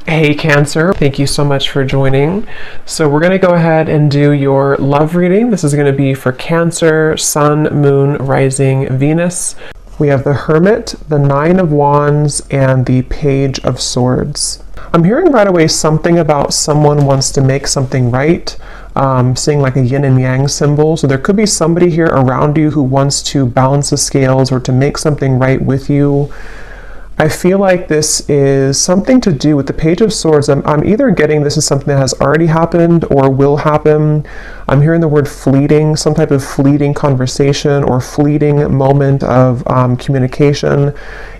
Hey Cancer, thank you so much for joining. So we're going to go ahead and do your love reading. This is going to be for Cancer, Sun, Moon, Rising, Venus. We have the Hermit, the Nine of Wands, and the Page of Swords. I'm hearing right away something about someone wants to make something right. Seeing like a yin and yang symbol. So there could be somebody here around you who wants to balance the scales or to make something right with you. I feel like this is something to do with the Page of Swords. I'm either getting this is something that has already happened or will happen. I'm hearing the word fleeting, some type of fleeting conversation or fleeting moment of communication.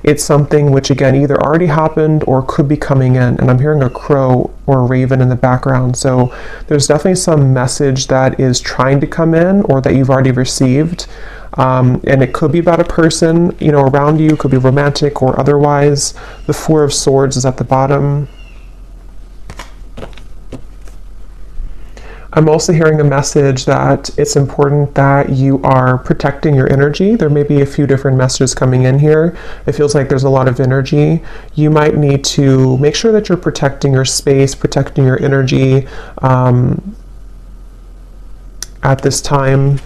It's something which, again, either already happened or could be coming in. And I'm hearing a crow or a raven in the background. So there's definitely some message that is trying to come in or that you've already received. And it could be about a person, around you, could be romantic or otherwise. The Four of Swords is at the bottom. I'm also hearing a message that it's important that you are protecting your energy. There may be a few different messages coming in here. It feels like there's a lot of energy. You might need to make sure that you're protecting your space, protecting your energy at this time.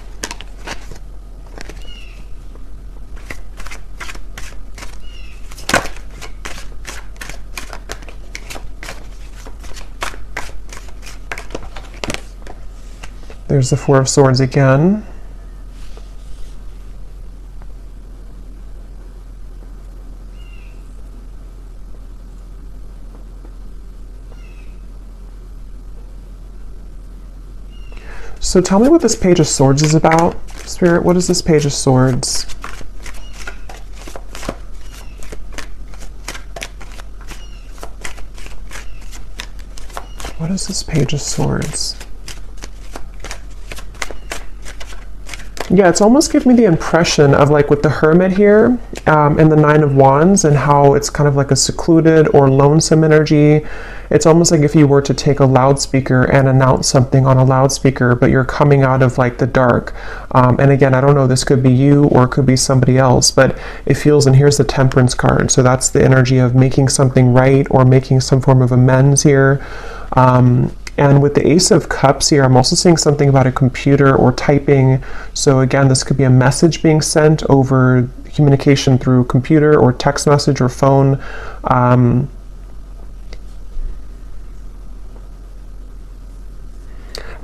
There's the Four of Swords again. So tell me what this Page of Swords is about. Spirit, what is this Page of Swords? What is this Page of Swords? Yeah, it's almost giving me the impression of like with the Hermit here and the Nine of Wands and how it's kind of like a secluded or lonesome energy. It's almost like if you were to take a loudspeaker and announce something on a loudspeaker, but you're coming out of like the dark. And again, I don't know, this could be you or it could be somebody else, but it feels, and here's the Temperance card. So that's the energy of making something right or making some form of amends here. And with the Ace of Cups here, I'm also seeing something about a computer or typing. So again, this could be a message being sent over communication through computer or text message or phone.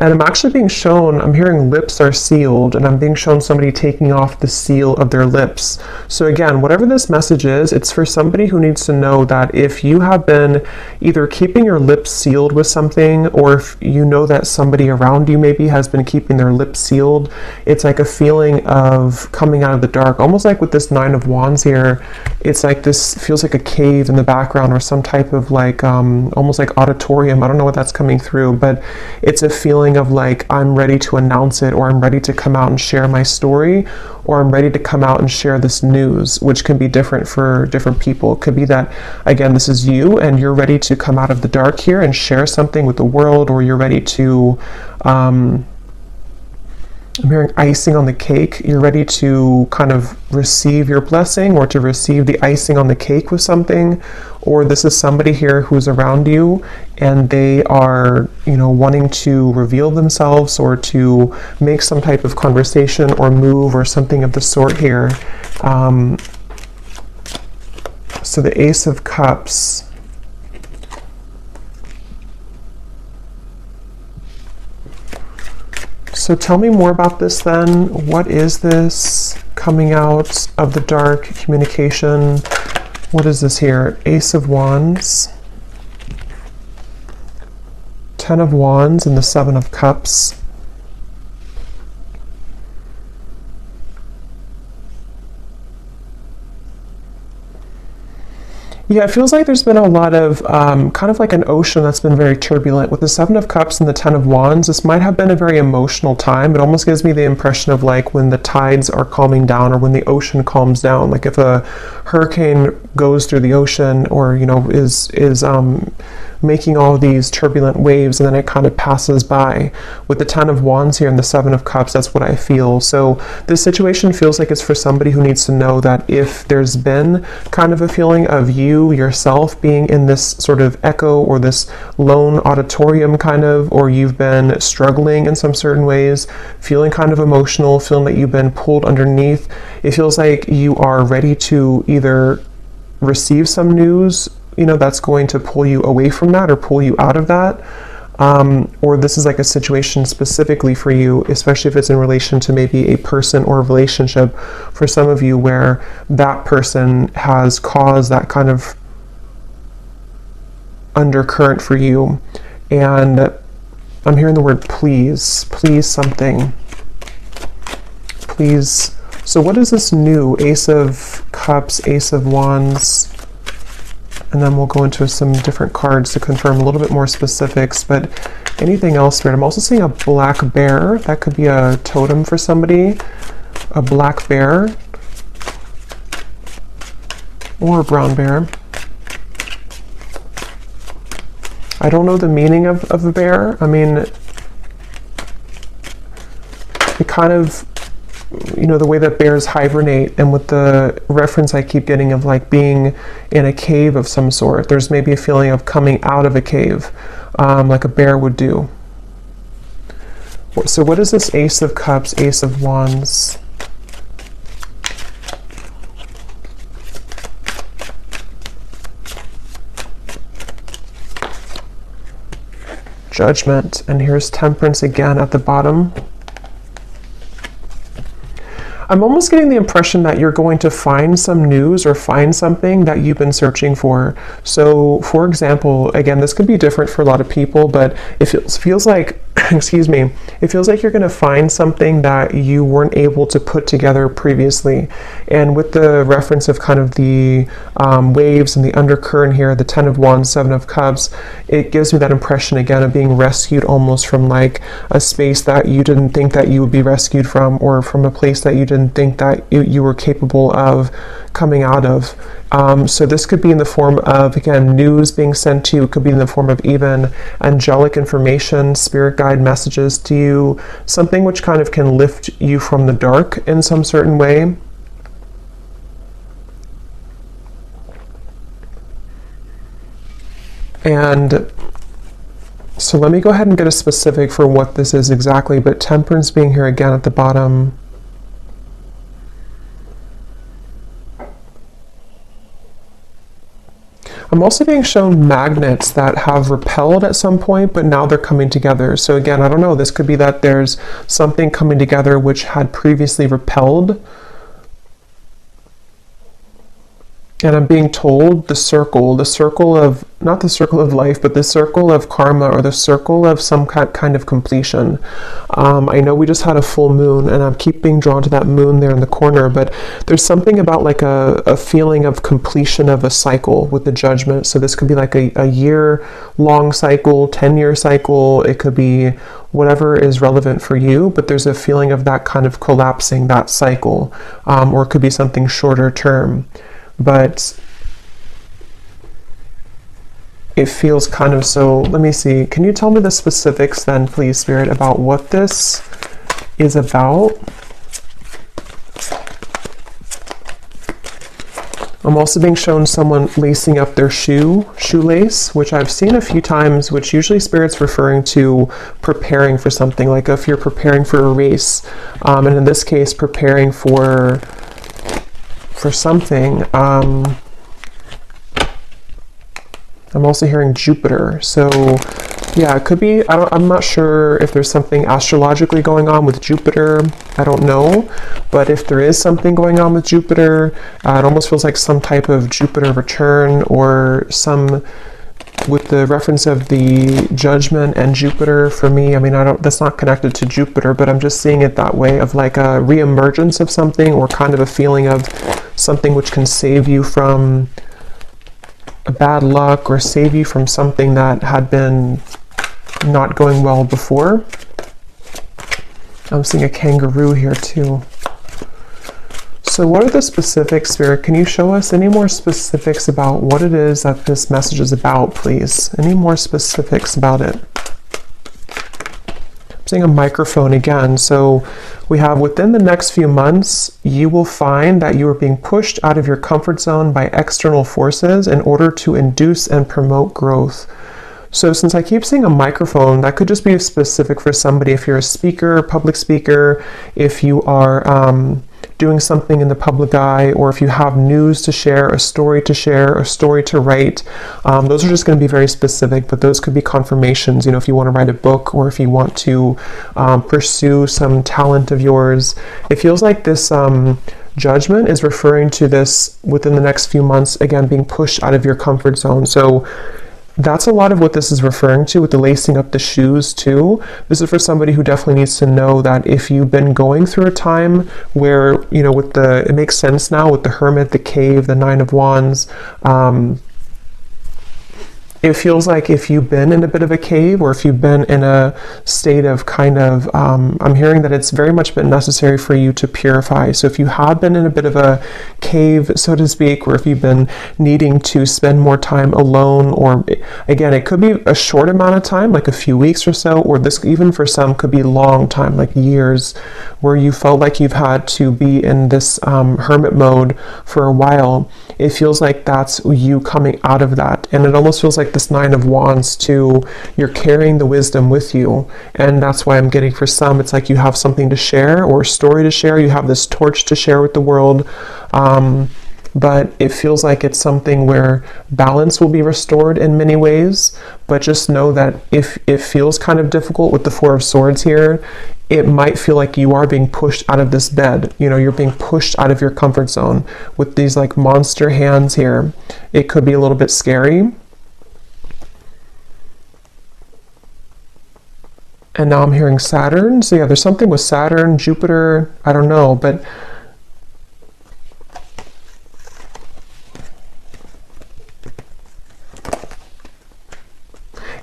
And I'm actually being shown, I'm hearing lips are sealed, and I'm being shown somebody taking off the seal of their lips. So again, whatever this message is, it's for somebody who needs to know that if you have been either keeping your lips sealed with something, or if you know that somebody around you maybe has been keeping their lips sealed, it's like a feeling of coming out of the dark. Almost like with this Nine of Wands here, it's like this feels like a cave in the background or some type of like, almost like auditorium. I don't know what that's coming through, but it's a feeling of like I'm ready to announce it, or I'm ready to come out and share my story, or I'm ready to come out and share this news, which can be different for different people. It could be that, again, this is you and you're ready to come out of the dark here and share something with the world, or you're ready to I'm hearing icing on the cake. You're ready to kind of receive your blessing or to receive the icing on the cake with something. Or this is somebody here who's around you and they are, wanting to reveal themselves or to make some type of conversation or move or something of the sort here. So the Ace of Cups. So tell me more about this then. What is this coming out of the dark communication? What is this here? Ace of Wands, Ten of Wands, and the Seven of Cups. Yeah, it feels like there's been a lot of kind of like an ocean that's been very turbulent. With the Seven of Cups and the Ten of Wands, this might have been a very emotional time. It almost gives me the impression of like when the tides are calming down or when the ocean calms down. Like if a hurricane goes through the ocean or, is making all these turbulent waves, and then it kind of passes by. With the Ten of Wands here and the Seven of Cups, that's what I feel. So this situation feels like it's for somebody who needs to know that if there's been kind of a feeling of you yourself being in this sort of echo or this lone auditorium kind of, or you've been struggling in some certain ways, feeling kind of emotional, feeling that you've been pulled underneath, it feels like you are ready to either receive some news, you know, that's going to pull you away from that or pull you out of that. Or this is like a situation specifically for you, especially if it's in relation to maybe a person or a relationship for some of you, where that person has caused that kind of undercurrent for you. And I'm hearing the word please, please something, please. So what is this new? Ace of Cups, Ace of Wands, and then we'll go into some different cards to confirm a little bit more specifics. But anything else, Spirit? I'm also seeing a black bear. That could be a totem for somebody. A black bear. Or a brown bear. I don't know the meaning of a bear. I mean, it kind of, you know, the way that bears hibernate, and with the reference I keep getting of like being in a cave of some sort, there's maybe a feeling of coming out of a cave, like a bear would do. So what is this Ace of Cups, Ace of Wands? Judgment, and here's Temperance again at the bottom. I'm almost getting the impression that you're going to find some news or find something that you've been searching for. So, for example, again, this could be different for a lot of people, but it feels like, excuse me, it feels like you're going to find something that you weren't able to put together previously. And with the reference of kind of the waves and the undercurrent here, the Ten of Wands, Seven of Cups, it gives me that impression again of being rescued almost from like a space that you didn't think that you would be rescued from, or from a place that you didn't think that you were capable of coming out of. So this could be in the form of, again, news being sent to you. It could be in the form of even angelic information, spirit guide messages to you, something which kind of can lift you from the dark in some certain way. And so let me go ahead and get a specific for what this is exactly, but Temperance being here again at the bottom. I'm also being shown magnets that have repelled at some point, but now they're coming together. So again, I don't know, this could be that there's something coming together which had previously repelled. And I'm being told the circle of, not the circle of life, but the circle of karma, or the circle of some kind of completion. I know we just had a full moon, and I keep being drawn to that moon there in the corner, but there's something about like a feeling of completion of a cycle with the Judgment. So this could be like a year-long cycle, 10-year cycle. It could be whatever is relevant for you, but there's a feeling of that kind of collapsing, that cycle, or it could be something shorter term. But it feels kind of so, let me see, can you tell me the specifics then, please, Spirit, about what this is about? I'm also being shown someone lacing up their shoelace, which I've seen a few times, which usually Spirit's referring to preparing for something, like if you're preparing for a race, and in this case, preparing for something. I'm also hearing Jupiter. So yeah, it could be, I'm not sure if there's something astrologically going on with Jupiter. I don't know. But if there is something going on with Jupiter, it almost feels like some type of Jupiter return, or some, with the reference of the Judgment and Jupiter for me, I mean, that's not connected to Jupiter, but I'm just seeing it that way, of like a reemergence of something, or kind of a feeling of something which can save you from bad luck, or save you from something that had been not going well before. I'm seeing a kangaroo here too. So what are the specifics, Spirit? Can you show us any more specifics about what it is that this message is about, please? Any more specifics about it? I'm seeing a microphone again. So we have within the next few months, you will find that you are being pushed out of your comfort zone by external forces in order to induce and promote growth. So since I keep seeing a microphone, that could just be specific for somebody. If you're a speaker, public speaker, if you are doing something in the public eye, or if you have news to share, a story to write, those are just going to be very specific, but those could be confirmations, if you want to write a book, or if you want to pursue some talent of yours. It feels like this judgment is referring to this within the next few months, again, being pushed out of your comfort zone. So that's a lot of what this is referring to with the lacing up the shoes too. This is for somebody who definitely needs to know that if you've been going through a time where, it makes sense now with the Hermit, the Cave, the Nine of Wands, it feels like if you've been in a bit of a cave, or if you've been in a state of I'm hearing that it's very much been necessary for you to purify. So if you have been in a bit of a cave, so to speak, or if you've been needing to spend more time alone, or again, it could be a short amount of time, like a few weeks or so, or this even for some could be long time, like years, where you felt like you've had to be in this hermit mode for a while. It feels like that's you coming out of that. And it almost feels like this Nine of Wands too, you're carrying the wisdom with you. And that's why I'm getting for some, it's like you have something to share or a story to share. You have this torch to share with the world. But it feels like it's something where balance will be restored in many ways. But just know that if it feels kind of difficult with the Four of Swords here, it might feel like you are being pushed out of this bed. You're being pushed out of your comfort zone with these like monster hands here. It could be a little bit scary. And now I'm hearing Saturn. So yeah, there's something with Saturn, Jupiter, I don't know, but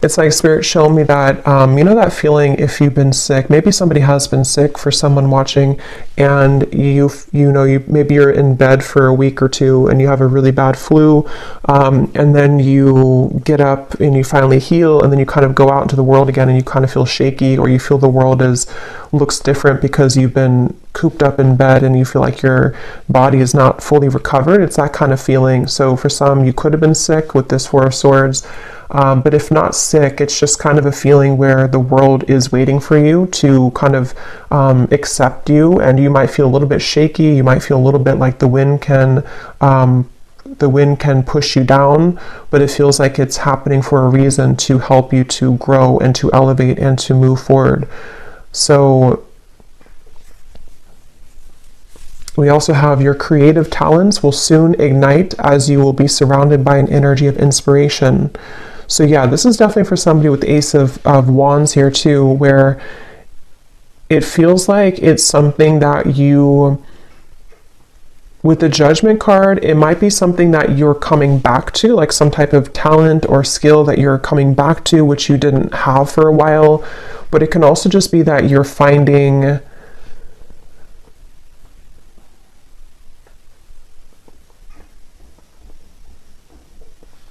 it's like Spirit showing me that, that feeling if you've been sick, maybe somebody has been sick for someone watching, and maybe you're in bed for a week or two and you have a really bad flu, and then you get up and you finally heal, and then you kind of go out into the world again and you kind of feel shaky, or you feel the world looks different because you've been cooped up in bed and you feel like your body is not fully recovered. It's that kind of feeling. So for some, you could have been sick with this Four of Swords. But if not sick, it's just kind of a feeling where the world is waiting for you to kind of accept you, and you might feel a little bit shaky. You might feel a little bit like the wind can push you down, but it feels like it's happening for a reason to help you to grow and to elevate and to move forward. So we also have your creative talents will soon ignite as you will be surrounded by an energy of inspiration. So yeah, this is definitely for somebody with the Ace of Wands here too, where it feels like it's something that with the Judgment card, it might be something that you're coming back to, like some type of talent or skill that you're coming back to, which you didn't have for a while. But it can also just be that you're finding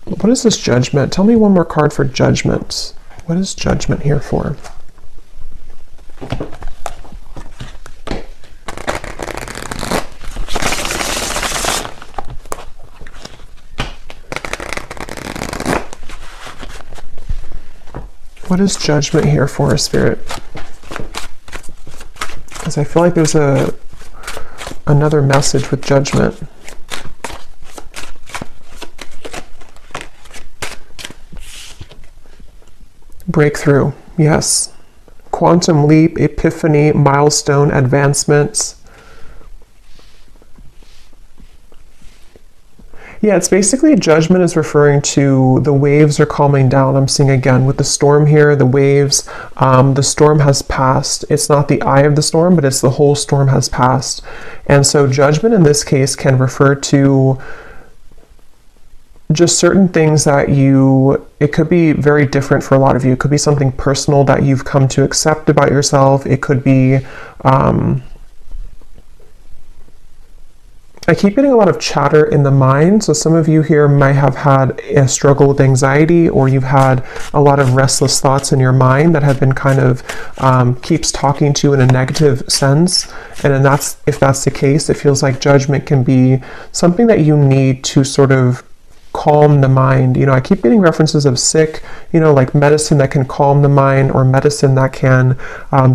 what is this Judgment? Tell me one more card for Judgment. What is Judgment here for? What is Judgment here for, Spirit? Because I feel like there's another message with Judgment. Breakthrough, yes. Quantum leap, epiphany, milestone, advancements. Yeah, it's basically Judgment is referring to the waves are calming down. I'm seeing again with the storm here, the waves, the storm has passed. It's not the eye of the storm, but it's the whole storm has passed. And so Judgment in this case can refer to just certain things that it could be very different for a lot of you. It could be something personal that you've come to accept about yourself. It could be I keep getting a lot of chatter in the mind. So some of you here might have had a struggle with anxiety, or you've had a lot of restless thoughts in your mind that have been kind of keeps talking to you in a negative sense. And then if that's the case, it feels like judgment can be something that you need to sort of calm the mind. I keep getting references of sick, like medicine that can calm the mind, or medicine that can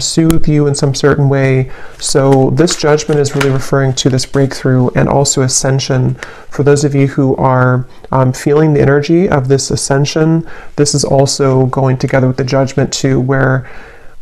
soothe you in some certain way. So this judgment is really referring to this breakthrough and also ascension. For those of you who are feeling the energy of this ascension, this is also going together with the judgment too, where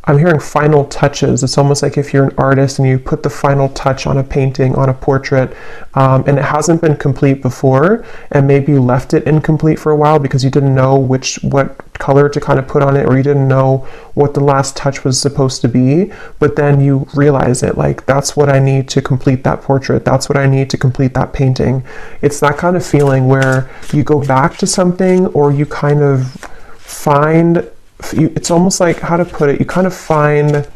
I'm hearing final touches. It's almost like if you're an artist and you put the final touch on a painting, on a portrait, and it hasn't been complete before, and maybe you left it incomplete for a while because you didn't know what color to kind of put on it, or you didn't know what the last touch was supposed to be, but then you realize it, like, that's what I need to complete that portrait, that's what I need to complete that painting. It's that kind of feeling where you go back to something, or you kind of find, it's almost like, how to put it, you kind of find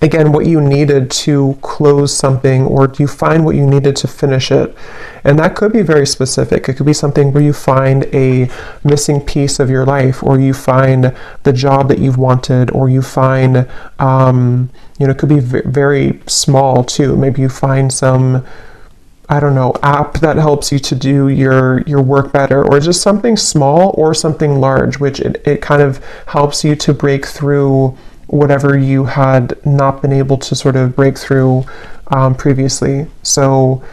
again what you needed to close something, or you find what you needed to finish it. And that could be very specific. It could be something where you find a missing piece of your life, or you find the job that you've wanted, or you find it could be very small too. Maybe you find some, I don't know, app that helps you to do your work better, or just something small or something large, which it kind of helps you to break through whatever you had not been able to sort of break through previously. So,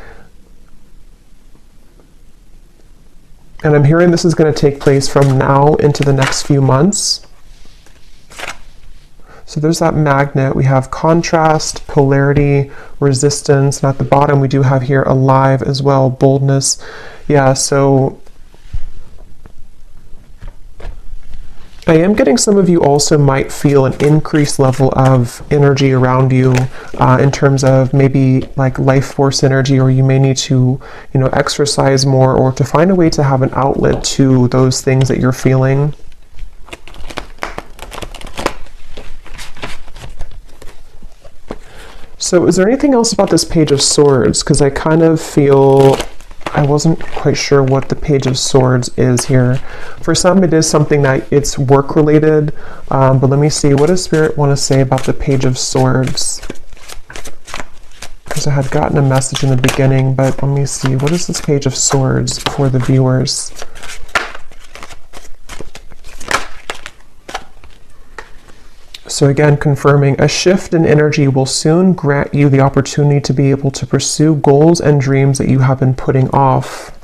and I'm hearing this is going to take place from now into the next few months. So there's that magnet. We have contrast, polarity, resistance, and at the bottom we do have here alive as well, boldness. Yeah, so I am getting some of you also might feel an increased level of energy around you in terms of maybe like life force energy, or you may need to, exercise more, or to find a way to have an outlet to those things that you're feeling. So is there anything else about this Page of Swords? Because I kind of feel, I wasn't quite sure what the Page of Swords is here. For some it is something that it's work related, but let me see, what does Spirit want to say about the Page of Swords? Because I had gotten a message in the beginning, but let me see, what is this Page of Swords for the viewers? So again, confirming, a shift in energy will soon grant you the opportunity to be able to pursue goals and dreams that you have been putting off.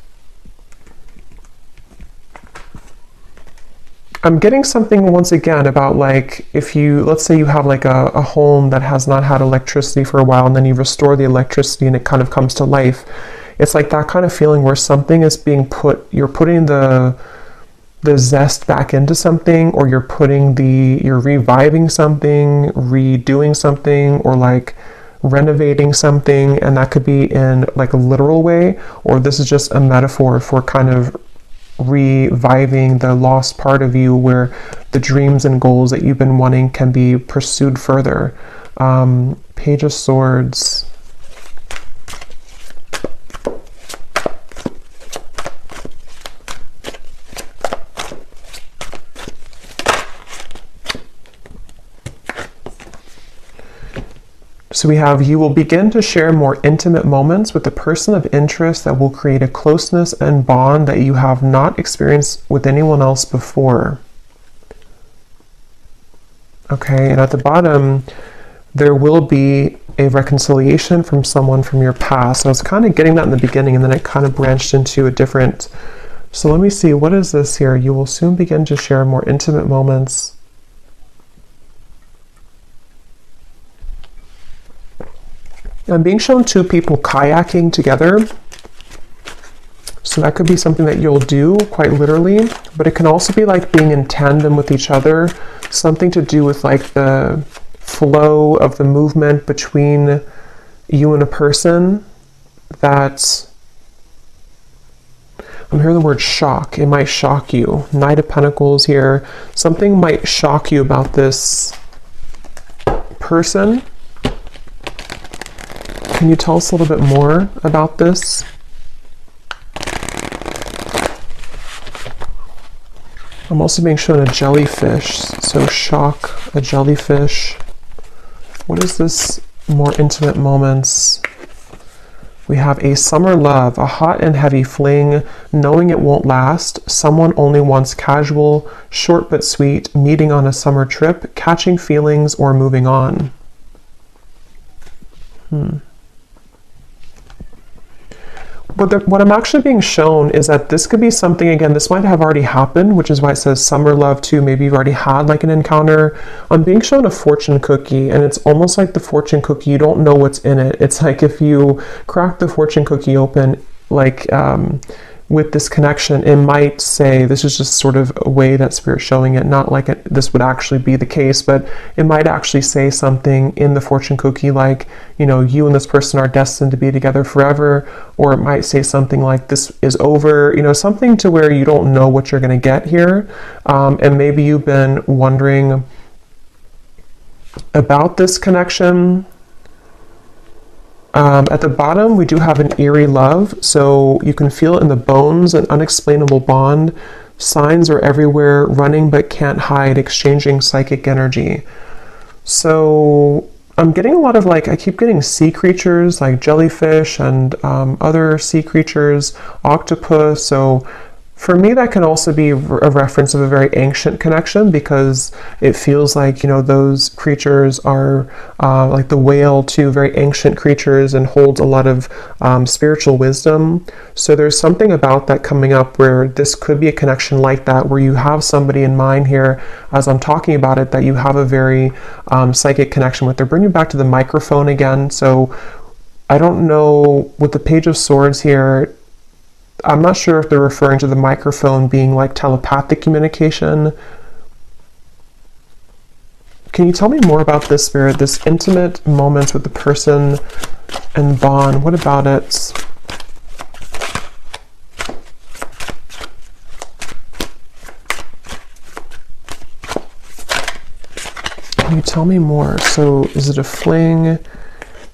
I'm getting something once again about, like, if you, let's say you have like a home that has not had electricity for a while, and then you restore the electricity and it kind of comes to life. It's like that kind of feeling where something is being you're putting the zest back into something, or you're reviving something, redoing something, or like renovating something. And that could be in like a literal way, or this is just a metaphor for kind of reviving the lost part of you, where the dreams and goals that you've been wanting can be pursued further. Page of Swords. So we have, you will begin to share more intimate moments with the person of interest that will create a closeness and bond that you have not experienced with anyone else before. Okay, and at the bottom, there will be a reconciliation from someone from your past. So I was kind of getting that in the beginning, and then it kind of branched into a different. So let me see, what is this here? You will soon begin to share more intimate moments. I'm being shown two people kayaking together. So that could be something that you'll do quite literally, but it can also be like being in tandem with each other, something to do with like the flow of the movement between you and a person. That I'm hearing the word shock. It might shock you. Knight of Pentacles here. Something might shock you about this person. Can you tell us a little bit more about this? I'm also being shown a jellyfish, so shock, a jellyfish. What is this? More intimate moments. We have a summer love, a hot and heavy fling, knowing it won't last, someone only wants casual, short but sweet, meeting on a summer trip, catching feelings, or moving on. But what I'm actually being shown is that this could be something, again, this might have already happened, which is why it says summer love too. Maybe you've already had like an encounter. I'm being shown a fortune cookie, and it's almost like the fortune cookie, you don't know what's in it. It's like if you crack the fortune cookie open, like with this connection, it might say, this is just sort of a way that Spirit's showing it, not like this would actually be the case, but it might actually say something in the fortune cookie like, you know, you and this person are destined to be together forever, or it might say something like, this is over, you know, something to where you don't know what you're going to get here. And maybe you've been wondering about this connection. At the bottom, we do have an eerie love, so you can feel it in the bones, an unexplainable bond. Signs are everywhere, running but can't hide, exchanging psychic energy. So I'm getting a lot of like, I keep getting sea creatures like jellyfish and other sea creatures, octopus. So for me, that can also be a reference of a very ancient connection, because it feels like, you know, those creatures are like the whale too, very ancient creatures, and holds a lot of spiritual wisdom. So there's something about that coming up where this could be a connection like that, where you have somebody in mind here as I'm talking about it that you have a very psychic connection with. They're bringing back to the microphone again. So I don't know, with the Page of Swords here, I'm not sure if they're referring to the microphone being like telepathic communication. Can you tell me more about this, Spirit? This intimate moments with the person and bond. What about it? Can you tell me more? So is it a fling?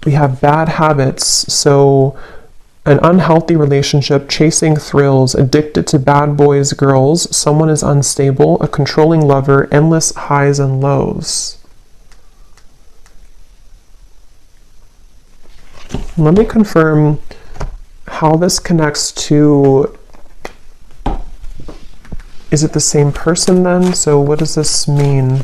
We have bad habits. So an unhealthy relationship, chasing thrills, addicted to bad boys, girls, someone is unstable, a controlling lover, endless highs and lows. Let me confirm how this connects to, is it the same person then? So what does this mean?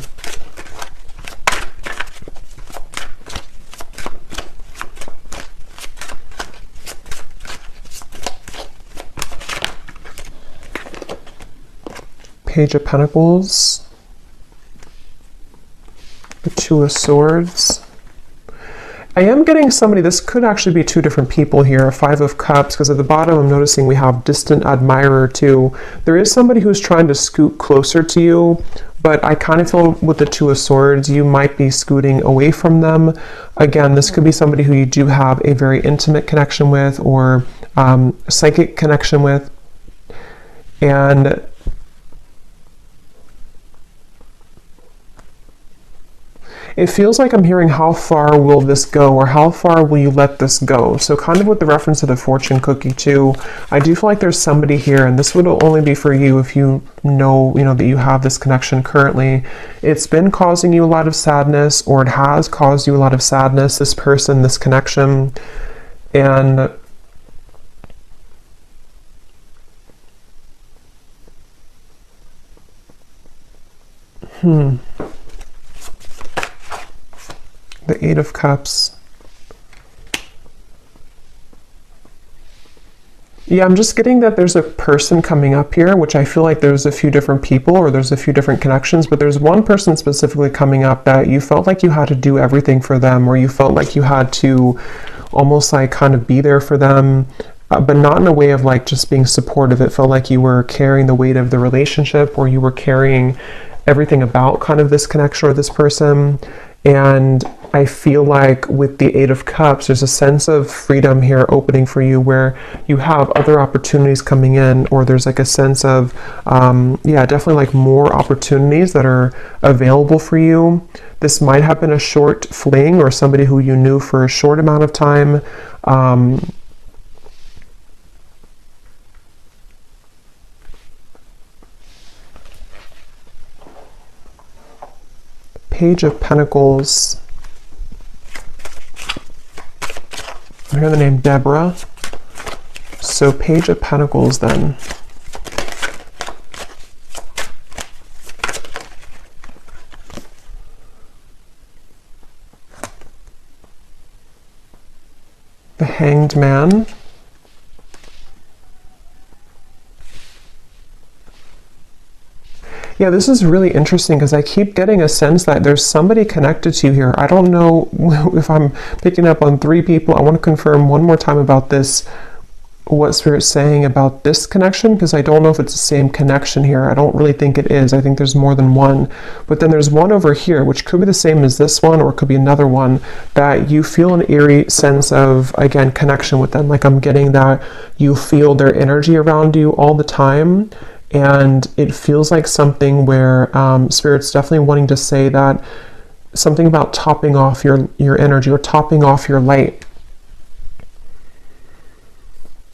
Page of Pentacles, the Two of Swords. I am getting somebody, this could actually be two different people here, Five of Cups, because at the bottom I'm noticing we have distant admirer too. There is somebody who's trying to scoot closer to you, but I kind of feel with the Two of Swords, you might be scooting away from them. Again, this could be somebody who you do have a very intimate connection with, or psychic connection with. And it feels like I'm hearing, how far will this go, or how far will you let this go? So kind of with the reference to the fortune cookie too, I do feel like there's somebody here, and this would only be for you if you know that you have this connection currently. It's been causing you a lot of sadness, or it has caused you a lot of sadness, this person, this connection. And the Eight of Cups. Yeah, I'm just getting that there's a person coming up here, which I feel like there's a few different people, or there's a few different connections, but there's one person specifically coming up that you felt like you had to do everything for them, or you felt like you had to almost like kind of be there for them, but not in a way of like just being supportive. It felt like you were carrying the weight of the relationship, or you were carrying everything about kind of this connection or this person. And I feel like with the Eight of Cups, there's a sense of freedom here opening for you where you have other opportunities coming in, or there's like a sense of, yeah, definitely like more opportunities that are available for you. This might have been a short fling or somebody who you knew for a short amount of time. Page of Pentacles. I hear the name Deborah. So Page of Pentacles then. The Hanged Man. Yeah, this is really interesting because I keep getting a sense that there's somebody connected to you here. I don't know if I'm picking up on 3 people. I want to confirm one more time about this, what Spirit's saying about this connection, because I don't know if it's the same connection here. I don't really think it is. I think there's more than one. But then there's one over here, which could be the same as this one, or it could be another one, that you feel an eerie sense of, again, connection with them. Like I'm getting that you feel their energy around you all the time. And it feels like something where Spirit's definitely wanting to say that something about topping off your energy or topping off your light,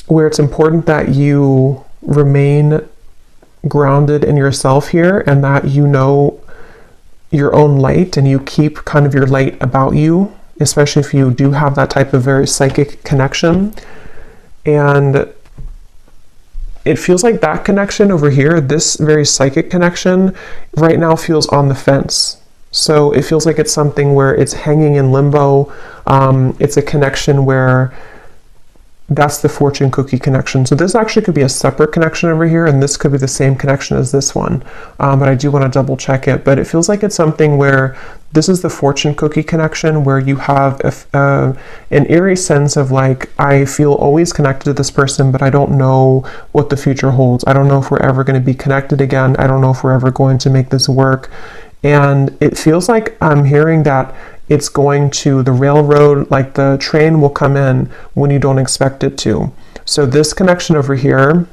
where it's important that you remain grounded in yourself here and that you know your own light and you keep kind of your light about you, especially if you do have that type of very psychic connection. And it feels like that connection over here, this very psychic connection, right now feels on the fence. So it feels like it's something where it's hanging in limbo. It's a connection where that's the fortune cookie connection. So this actually could be a separate connection over here, and this could be the same connection as this one. But I do want to double check it. But it feels like it's something where this is the fortune cookie connection, where you have an eerie sense of like, I feel always connected to this person, but I don't know what the future holds. I don't know if we're ever going to be connected again. I don't know if we're ever going to make this work. And it feels like I'm hearing that it's going to the railroad, like the train will come in when you don't expect it to. So this connection over here,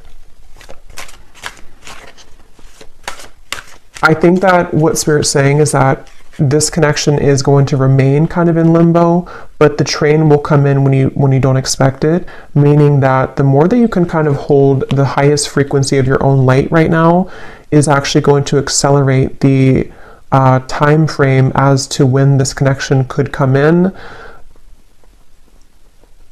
I think that what Spirit's saying is that this connection is going to remain kind of in limbo, but the train will come in when you don't expect it, meaning that the more that you can kind of hold the highest frequency of your own light right now is actually going to accelerate the time frame as to when this connection could come in.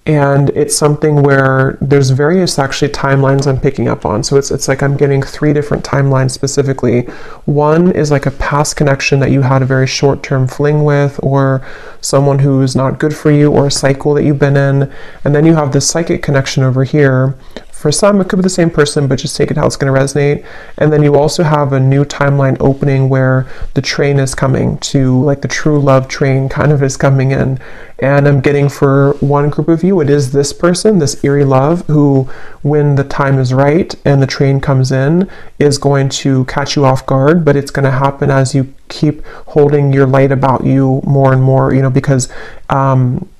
And it's something where there's various actually timelines I'm picking up on. So it's like I'm getting 3 different timelines specifically. One is like a past connection that you had a very short-term fling with, or someone who's not good for you, or a cycle that you've been in. And then you have this psychic connection over here. For some, it could be the same person, but just take it how it's going to resonate. And then you also have a new timeline opening where the train is coming to, like the true love train kind of is coming in. And I'm getting for one group of you, it is this person, this eerie love, who, when the time is right and the train comes in, is going to catch you off guard, but it's going to happen as you keep holding your light about you more and more, because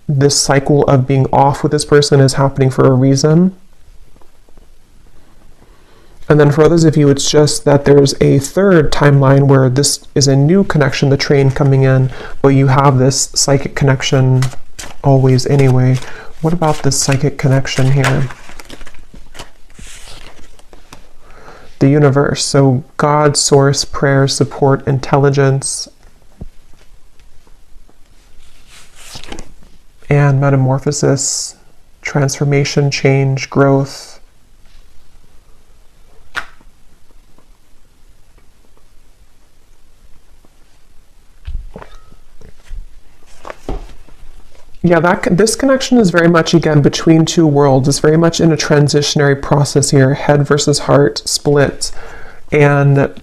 this cycle of being off with this person is happening for a reason. And then for others of you, it's just that there's a third timeline where this is a new connection, the train coming in, but you have this psychic connection always anyway. What about this psychic connection here? The universe. So God, source, prayer, support, intelligence, and metamorphosis, transformation, change, growth. Yeah, this connection is very much, again, between 2 worlds. It's very much in a transitionary process here, head versus heart split. And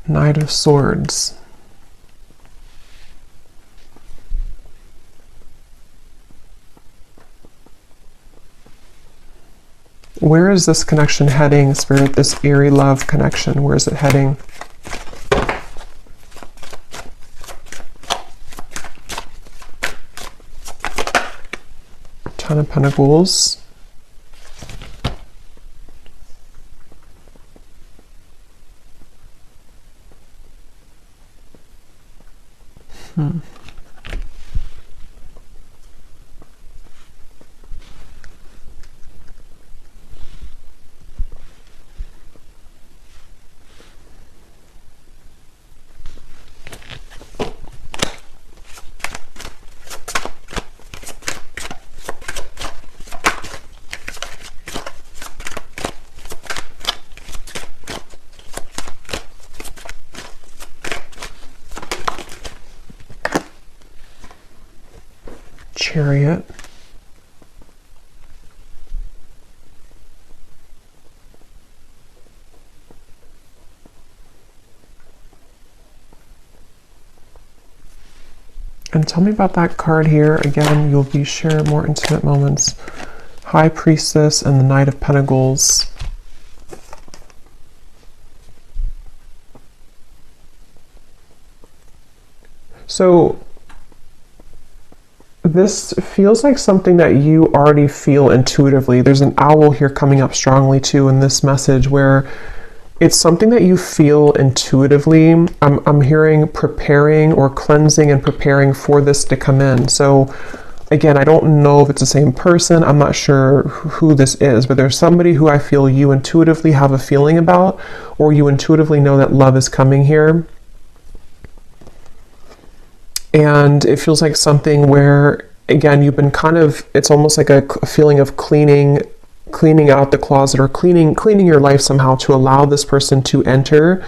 Knight of Swords. Where is this connection heading, Spirit? This eerie love connection, where is it heading? Ten of Pentacles. Chariot. And tell me about that card here. Again, you'll be share more intimate moments. High Priestess and the Knight of Pentacles. So this feels like something that you already feel intuitively. There's an owl here coming up strongly too in this message, where it's something that you feel intuitively. I'm hearing preparing or cleansing and preparing for this to come in. So again, I don't know if it's the same person. I'm not sure who this is, but there's somebody who I feel you intuitively have a feeling about, or you intuitively know that love is coming here. And it feels like something where, again, you've been kind of, it's almost like a feeling of cleaning out the closet, or cleaning your life somehow to allow this person to enter.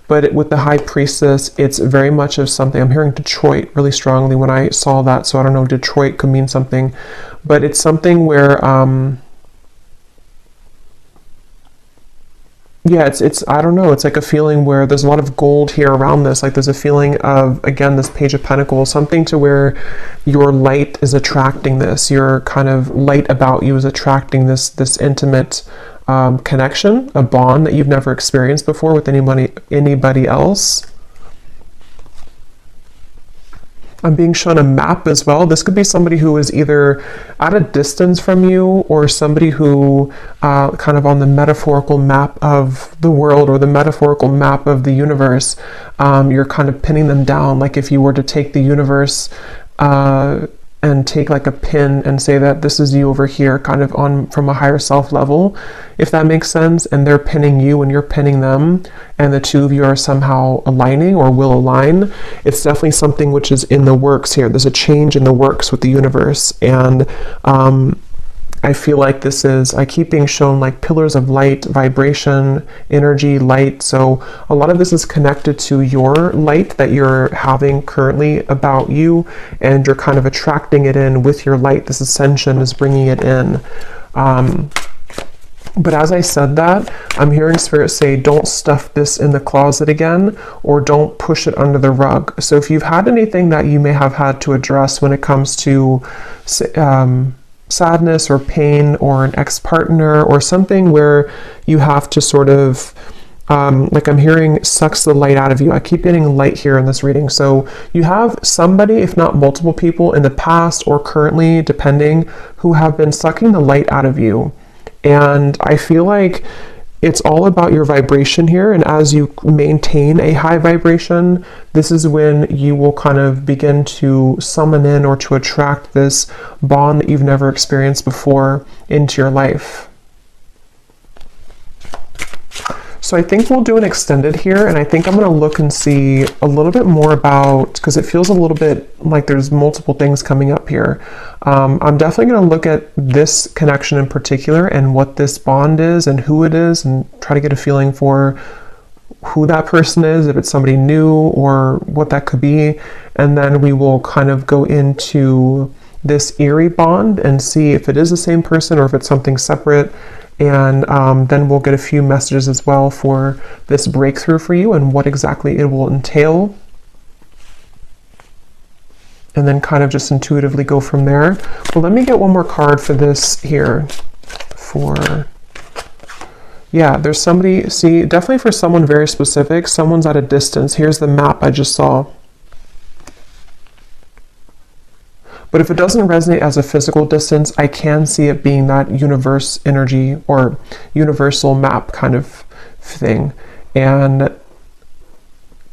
But with the High Priestess, it's very much of something. I'm hearing Detroit really strongly when I saw that. So I don't know, Detroit could mean something, but it's something where, yeah, it's I don't know, it's like a feeling where there's a lot of gold here around this. Like there's a feeling of, again, this Page of Pentacles, something to where your light is attracting this. Your kind of light about you is attracting this intimate connection, a bond that you've never experienced before with anybody else. I'm being shown a map as well. This could be somebody who is either at a distance from you, or somebody who kind of on the metaphorical map of the world, or the metaphorical map of the universe. You're kind of pinning them down. Like if you were to take the universe and take like a pin and say that this is you over here, kind of on from a higher self level, if that makes sense, and they're pinning you and you're pinning them, and the two of you are somehow aligning or will align. It's definitely something which is in the works here. There's a change in the works with the universe, and I feel like this is, I keep being shown like pillars of light, vibration, energy, light. So a lot of this is connected to your light that you're having currently about you, and you're kind of attracting it in with your light. This ascension is bringing it in. But as I said that, I'm hearing Spirit say, don't stuff this in the closet again, or don't push it under the rug. So if you've had anything that you may have had to address when it comes to sadness or pain, or an ex-partner, or something where you have to sort of, like I'm hearing, sucks the light out of you. I keep getting light here in this reading. So you have somebody, if not multiple people in the past or currently, depending, who have been sucking the light out of you. And I feel like it's all about your vibration here. And as you maintain a high vibration, this is when you will kind of begin to summon in or to attract this bond that you've never experienced before into your life. So I think we'll do an extended here, and I think I'm going to look and see a little bit more about, because it feels a little bit like there's multiple things coming up here. I'm definitely going to look at this connection in particular and what this bond is and who it is, and try to get a feeling for who that person is, if it's somebody new or what that could be. And then we will kind of go into this eerie bond and see if it is the same person or if it's something separate. And then we'll get a few messages as well for this breakthrough for you and what exactly it will entail. And then kind of just intuitively go from there. Well, let me get one more card for this here, for Yeah, there's somebody, see, definitely for someone very specific, someone's at a distance. Here's the map I just saw. But if it doesn't resonate as a physical distance, I can see it being that universe energy or universal map kind of thing. And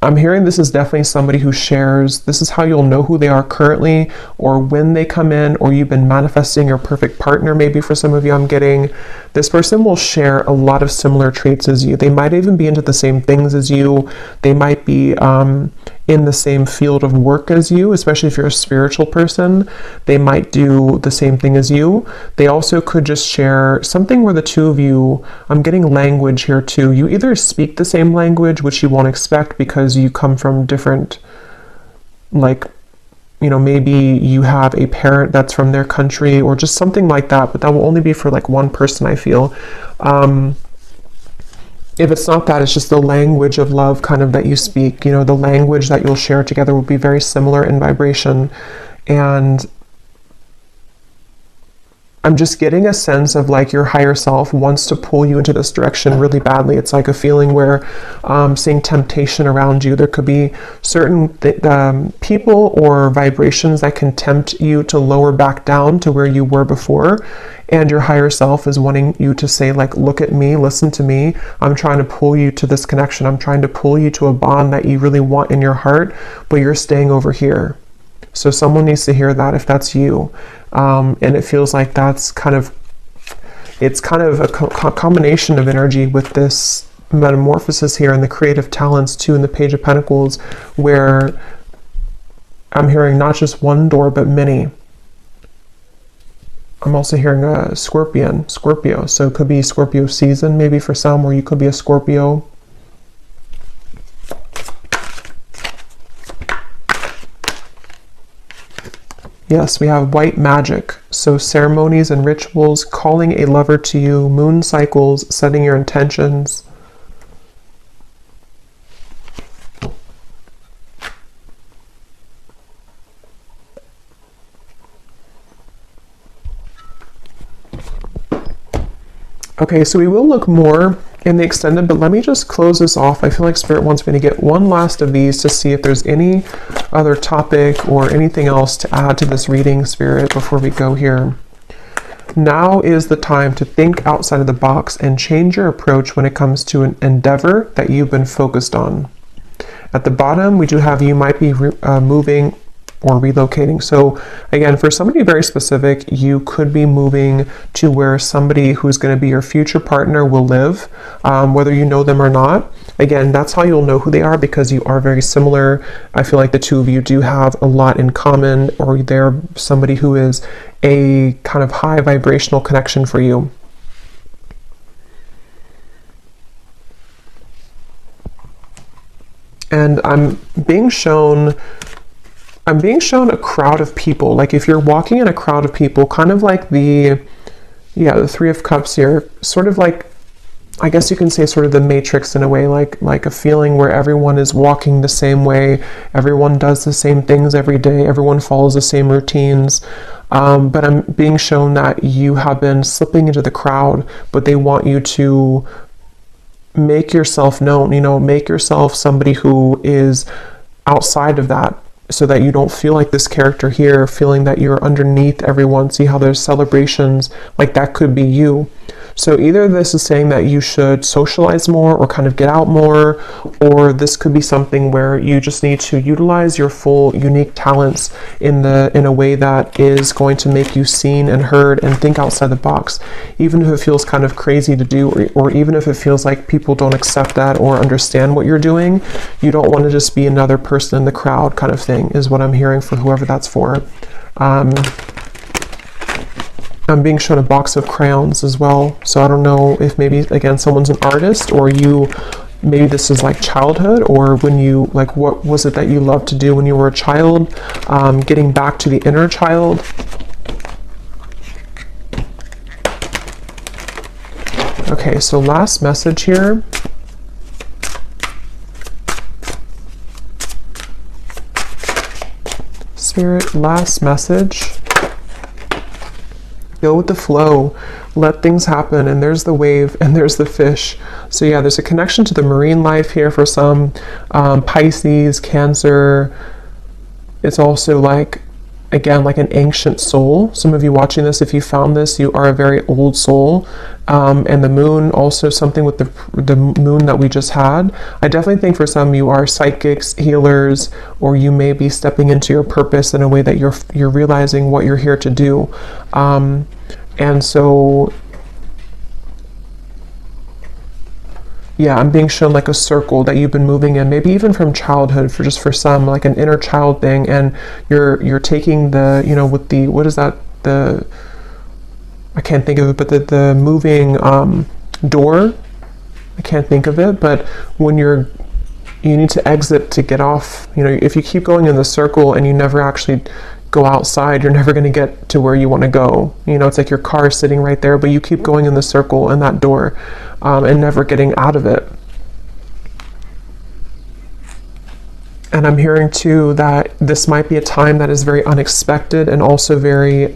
I'm hearing this is definitely somebody who shares, this is how you'll know who they are currently or when they come in, or you've been manifesting your perfect partner. Maybe for some of you, I'm getting this person will share a lot of similar traits as you. They might even be into the same things as you. They might be in the same field of work as you, especially if you're a spiritual person. They might do the same thing as you. They also could just share something where the two of you, I'm getting language here too. You either speak the same language, which you won't expect because you come from different, like, you know, maybe you have a parent that's from their country or just something like that, but that will only be for like one person, I feel. If it's not that, it's just the language of love kind of that you speak, you know, the language that you'll share together will be very similar in vibration. And I'm just getting a sense of like your higher self wants to pull you into this direction really badly. It's like a feeling where seeing temptation around you. There could be certain people or vibrations that can tempt you to lower back down to where you were before. And your higher self is wanting you to say like, look at me, listen to me. I'm trying to pull you to this connection. I'm trying to pull you to a bond that you really want in your heart, but you're staying over here. So someone needs to hear that if that's you. And it feels like that's kind of, it's kind of a combination of energy with this metamorphosis here and the creative talents too in the Page of Pentacles, where I'm hearing not just one door, but many. I'm also hearing a Scorpio. So it could be Scorpio season, maybe for some, or you could be a Scorpio. Yes, we have white magic. So ceremonies and rituals, calling a lover to you, moon cycles, setting your intentions. Okay, so we will look more in the extended, but let me just close this off. I feel like Spirit wants me to get one last of these to see if there's any other topic or anything else to add to this reading, Spirit, before we go here. Now is the time to think outside of the box and change your approach when it comes to an endeavor that you've been focused on. At the bottom, we do have you might be moving or relocating. So again, for somebody very specific, you could be moving to where somebody who's going to be your future partner will live, whether you know them or not. Again, that's how you'll know who they are, because you are very similar. I feel like the two of you do have a lot in common, or they're somebody who is a kind of high vibrational connection for you. And I'm being shown a crowd of people. Like if you're walking in a crowd of people, kind of like the Three of Cups here, sort of like, I guess you can say sort of the Matrix in a way, like a feeling where everyone is walking the same way, everyone does the same things every day, everyone follows the same routines. But I'm being shown that you have been slipping into the crowd, but they want you to make yourself known, make yourself somebody who is outside of that, so that you don't feel like this character here, feeling that you're underneath everyone. See how there's celebrations, like that could be you. So either this is saying that you should socialize more or kind of get out more, or this could be something where you just need to utilize your full unique talents in a way that is going to make you seen and heard and think outside the box. Even if it feels kind of crazy to do, or even if it feels like people don't accept that or understand what you're doing, you don't want to just be another person in the crowd kind of thing, is what I'm hearing for whoever that's for. I'm being shown a box of crayons as well. So I don't know if maybe, again, someone's an artist, or maybe this is like childhood, or when you, like, what was it that you loved to do when you were a child? Getting back to the inner child. Okay, so last message here. Spirit, last message Go with the flow, let things happen, and there's the wave and there's the fish. So yeah, there's a connection to the marine life here for some. Pisces, Cancer. It's also like, again, like an ancient soul. Some of you watching this, if you found this, you are a very old soul. And the moon, also something with the moon that we just had. I definitely think for some you are psychics, healers, or you may be stepping into your purpose in a way that you're realizing what you're here to do. And so, yeah, I'm being shown like a circle that you've been moving in, maybe even from childhood, for some, like an inner child thing, and you're taking the, you know, with the, what is that, I can't think of it, but the moving door, I can't think of it, but when you need to exit to get off, you know, if you keep going in the circle and you never actually go outside, you're never going to get to where you want to go. You know, it's like your car sitting right there, but you keep going in the circle and that door, and never getting out of it. And I'm hearing too that this might be a time that is very unexpected and also very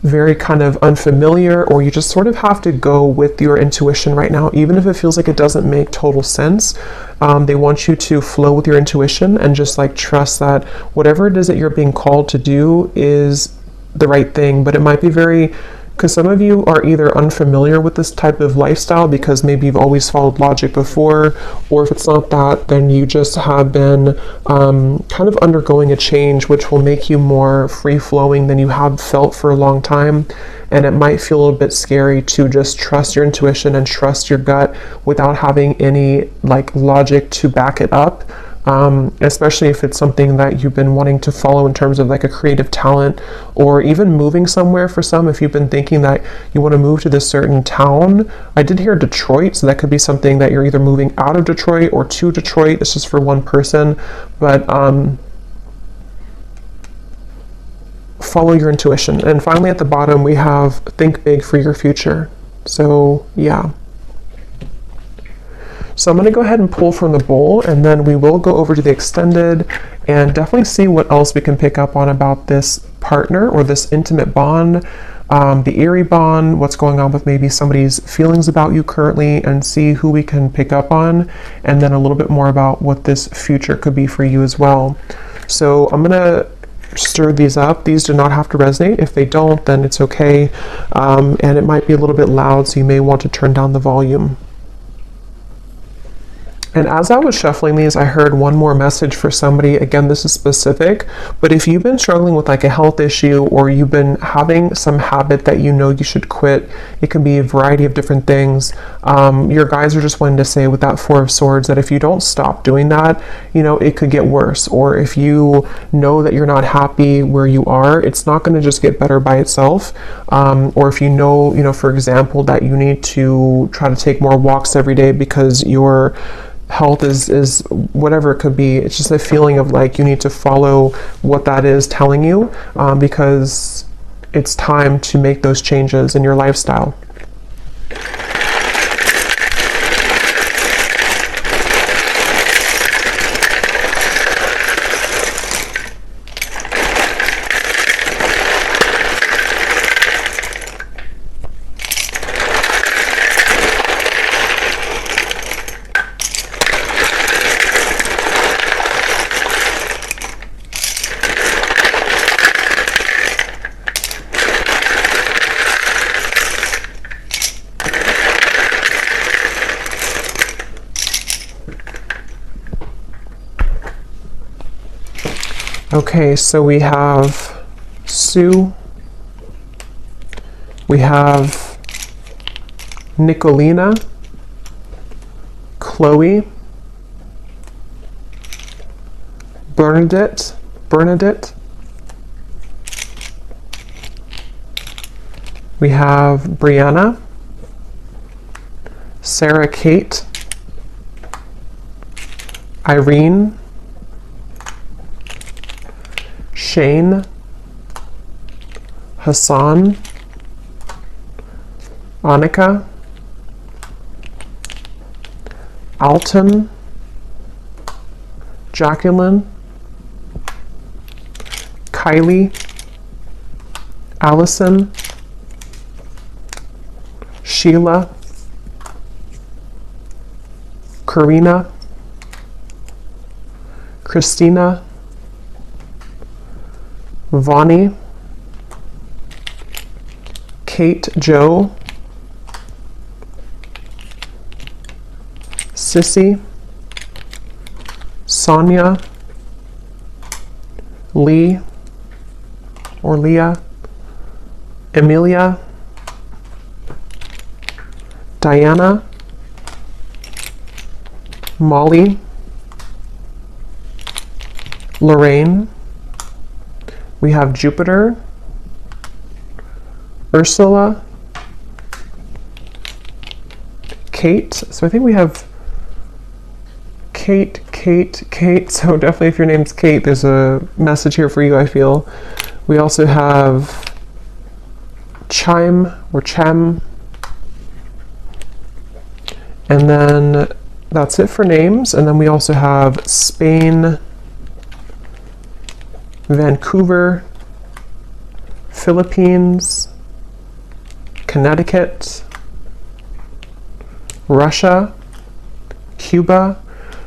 very kind of unfamiliar, or you just sort of have to go with your intuition right now, even if it feels like it doesn't make total sense. They want you to flow with your intuition and just like trust that whatever it is that you're being called to do is the right thing. But it might be very, because some of you are either unfamiliar with this type of lifestyle because maybe you've always followed logic before, or if it's not that, then you just have been kind of undergoing a change which will make you more free-flowing than you have felt for a long time. And it might feel a little bit scary to just trust your intuition and trust your gut without having any like logic to back it up. Especially if it's something that you've been wanting to follow in terms of like a creative talent, or even moving somewhere for some. If you've been thinking that you want to move to this certain town, I did hear Detroit, so that could be something that you're either moving out of Detroit or to Detroit. This is for one person, but follow your intuition. And finally at the bottom we have think big for your future. So yeah. So I'm going to go ahead and pull from the bowl, and then we will go over to the extended and definitely see what else we can pick up on about this partner or this intimate bond, the eerie bond, what's going on with maybe somebody's feelings about you currently, and see who we can pick up on, and then a little bit more about what this future could be for you as well. So I'm going to stir these up. These do not have to resonate. If they don't, then it's okay. And it might be a little bit loud, so you may want to turn down the volume. And as I was shuffling these, I heard one more message for somebody. Again, this is specific, but if you've been struggling with like a health issue, or you've been having some habit that you know you should quit, it can be a variety of different things. Your guides are just wanting to say with that Four of Swords that if you don't stop doing that, you know, it could get worse. Or if you know that you're not happy where you are, it's not going to just get better by itself. Or if you know, for example, that you need to try to take more walks every day because your health is whatever it could be. It's just a feeling of like you need to follow what that is telling you, because it's time to make those changes in your lifestyle. Okay, so we have Sue, we have Nicolina, Chloe, Bernadette, we have Brianna, Sarah Kate, Irene, Shane, Hassan, Annika, Alton, Jacqueline, Kylie, Allison, Sheila, Karina, Christina, Vonnie, Kate Jo, Sissy, Sonia, Lee or Leah, Emilia, Diana, Molly, Lorraine, we have Jupiter, Ursula, Kate, so I think we have Kate, so definitely if your name's Kate, there's a message here for you, I feel. We also have Chime or Chem, and then that's it for names. And then we also have Spain, Vancouver, Philippines, Connecticut, Russia, Cuba.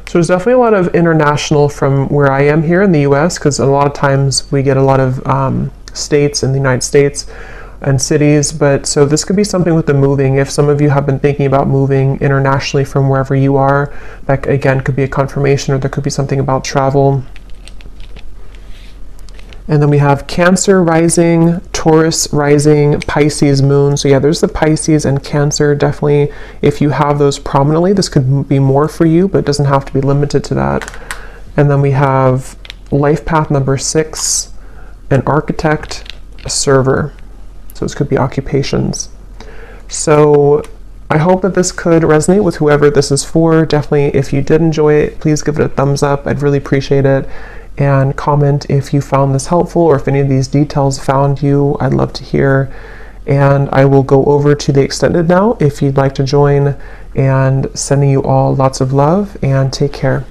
So there's definitely a lot of international from where I am here in the US, because a lot of times we get a lot of states in the United States and cities. But so this could be something with the moving. If some of you have been thinking about moving internationally from wherever you are, that again could be a confirmation, or there could be something about travel. And then we have Cancer rising, Taurus rising, Pisces moon. So yeah, there's the Pisces and Cancer. Definitely, if you have those prominently, this could be more for you, but it doesn't have to be limited to that. And then we have life path number 6, an architect, a server. So this could be occupations. So I hope that this could resonate with whoever this is for. Definitely, if you did enjoy it, please give it a thumbs up. I'd really appreciate it. And comment if you found this helpful, or if any of these details found you. I'd love to hear. And I will go over to the extended now if you'd like to join, and sending you all lots of love, and take care.